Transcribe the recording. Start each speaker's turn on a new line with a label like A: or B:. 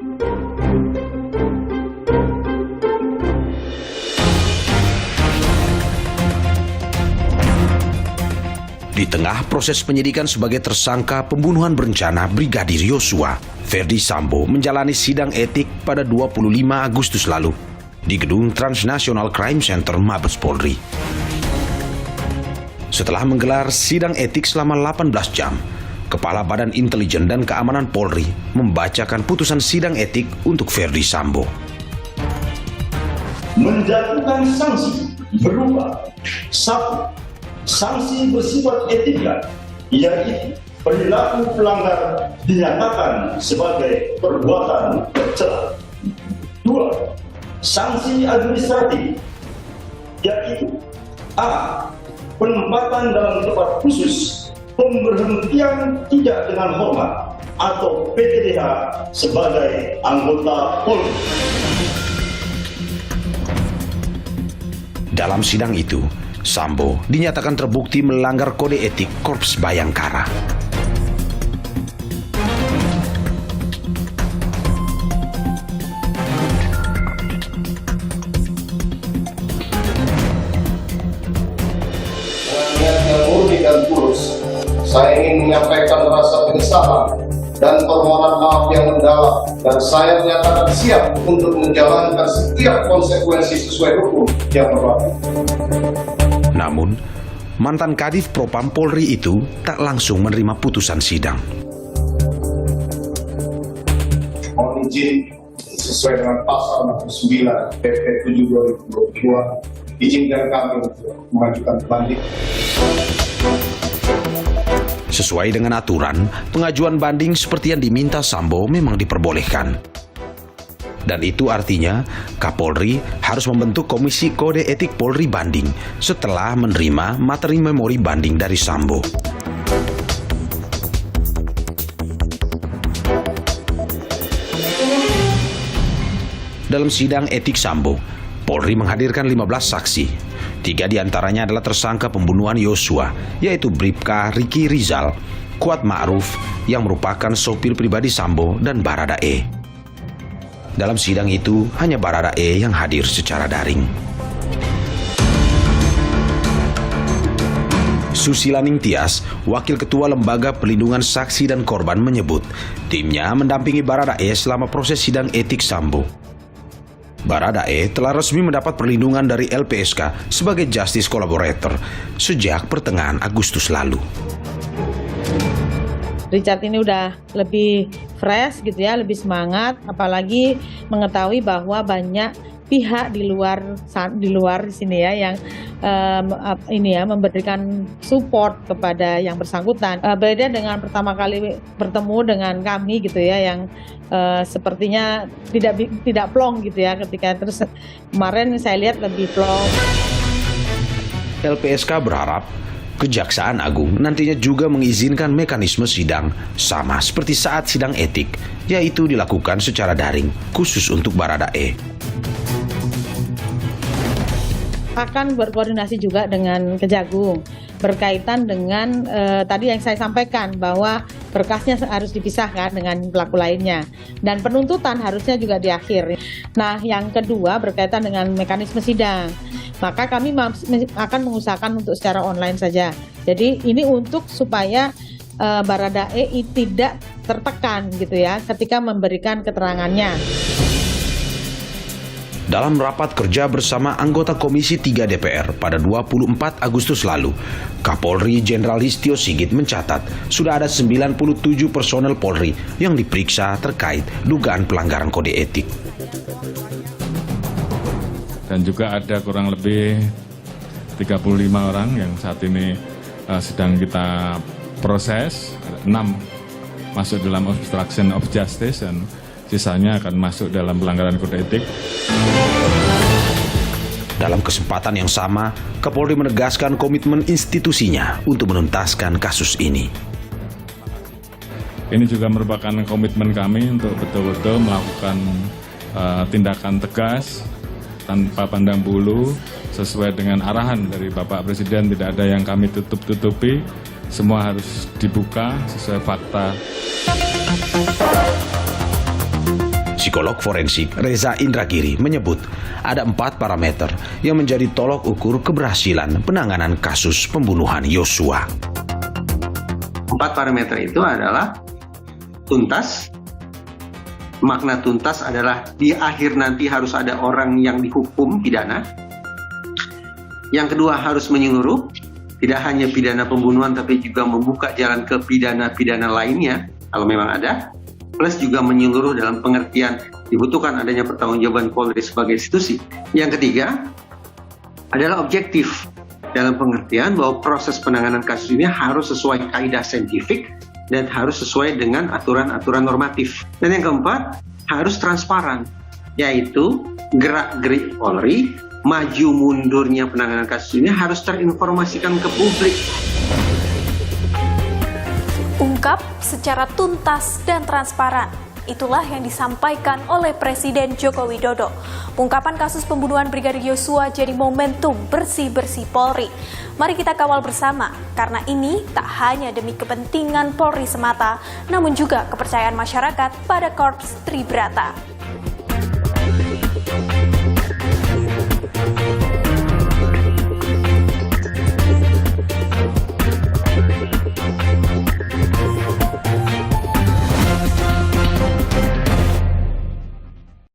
A: Di tengah proses penyidikan sebagai tersangka pembunuhan berencana Brigadir Yosua, Ferdy Sambo menjalani sidang etik pada 25 Agustus lalu di gedung Transnational Crime Center Mabes Polri. Setelah menggelar sidang etik selama 18 jam, Kepala Badan Intelijen dan Keamanan Polri membacakan putusan sidang etik untuk Ferdy Sambo.
B: Menjatuhkan sanksi berupa 1. Sanksi bersifat etika, yaitu perilaku pelanggar dinyatakan sebagai perbuatan tercela. 2. Sanksi administratif, yaitu A. Penempatan dalam tempat khusus, pemberhentian tidak dengan hormat, atau PTDH sebagai anggota Polri.
A: Dalam sidang itu, Sambo dinyatakan terbukti melanggar kode etik Korps Bayangkara.
C: Dengan niat yang murni dan tulus, saya ingin menyampaikan rasa penyesalan dan permohonan maaf yang mendalam, dan saya menyatakan siap untuk menjalankan setiap konsekuensi sesuai hukum yang berlaku.
A: Namun, mantan Kadif Propam Polri itu tak langsung menerima putusan sidang.
C: Mohon izin sesuai dengan pasal 9 PP 7 2022, izinkan kami untuk mengajukan banding.
A: Sesuai dengan aturan, pengajuan banding seperti yang diminta Sambo memang diperbolehkan. Dan itu artinya Kapolri harus membentuk Komisi Kode Etik Polri Banding setelah menerima materi memori banding dari Sambo. Dalam sidang etik Sambo, Polri menghadirkan 15 saksi. 3 diantaranya adalah tersangka pembunuhan Yosua, yaitu Bribka Riki Rizal, Kuat Ma'ruf yang merupakan sopir pribadi Sambo, dan Baradae. Dalam sidang itu, hanya Baradae yang hadir secara daring. Susila Ningtyas, Wakil Ketua Lembaga Perlindungan Saksi dan Korban menyebut, timnya mendampingi Baradae selama proses sidang etik Sambo. Baradae telah resmi mendapat perlindungan dari LPSK sebagai Justice Collaborator sejak pertengahan Agustus lalu.
D: Richard ini udah lebih fresh gitu ya, lebih semangat, apalagi mengetahui bahwa banyak pihak di luar di sini ya yang memberikan support kepada yang bersangkutan. Beda dengan pertama kali bertemu dengan kami gitu ya, yang sepertinya tidak plong gitu ya, ketika terus kemarin saya lihat lebih plong.
A: LPSK berharap Kejaksaan Agung nantinya juga mengizinkan mekanisme sidang sama seperti saat sidang etik, yaitu dilakukan secara daring khusus untuk Baradae.
D: Akan berkoordinasi juga dengan Kejagung berkaitan dengan tadi yang saya sampaikan bahwa berkasnya harus dipisahkan dengan pelaku lainnya dan penuntutan harusnya juga di akhir. Nah, yang kedua berkaitan dengan mekanisme sidang. Maka kami akan mengusahakan untuk secara online saja. Jadi ini untuk supaya Baradae tidak tertekan gitu ya ketika memberikan keterangannya.
A: Dalam rapat kerja bersama anggota Komisi 3 DPR pada 24 Agustus lalu, Kapolri Jenderal Listio Sigit mencatat sudah ada 97 personel Polri yang diperiksa terkait dugaan pelanggaran kode etik.
E: Dan juga ada kurang lebih 35 orang yang saat ini sedang kita proses, 6 masuk dalam obstruction of justice dan sisanya akan masuk dalam pelanggaran kode etik.
A: Dalam kesempatan yang sama, Kapolri menegaskan komitmen institusinya untuk menuntaskan kasus ini.
E: Ini juga merupakan komitmen kami untuk betul-betul melakukan tindakan tegas tanpa pandang bulu sesuai dengan arahan dari Bapak Presiden. Tidak ada yang kami tutup-tutupi, semua harus dibuka sesuai fakta.
A: Psikolog forensik Reza Indragiri menyebut ada 4 parameter yang menjadi tolok ukur keberhasilan penanganan kasus pembunuhan Yosua.
F: 4 parameter itu adalah tuntas. Makna tuntas adalah di akhir nanti harus ada orang yang dihukum pidana. Yang kedua harus menyeluruh, tidak hanya pidana pembunuhan tapi juga membuka jalan ke pidana-pidana lainnya kalau memang ada. Plus juga menyeluruh dalam pengertian dibutuhkan adanya pertanggungjawaban Polri sebagai institusi. Yang ketiga adalah objektif dalam pengertian bahwa proses penanganan kasus ini harus sesuai kaidah saintifik dan harus sesuai dengan aturan-aturan normatif. Dan yang keempat harus transparan, yaitu gerak-gerik Polri, maju mundurnya penanganan kasus ini harus terinformasikan ke publik.
G: Ungkap secara tuntas dan transparan. Itulah yang disampaikan oleh Presiden Joko Widodo. Pengungkapan kasus pembunuhan Brigadir Yosua jadi momentum bersih-bersih Polri. Mari kita kawal bersama, karena ini tak hanya demi kepentingan Polri semata, namun juga kepercayaan masyarakat pada Korps Tribrata.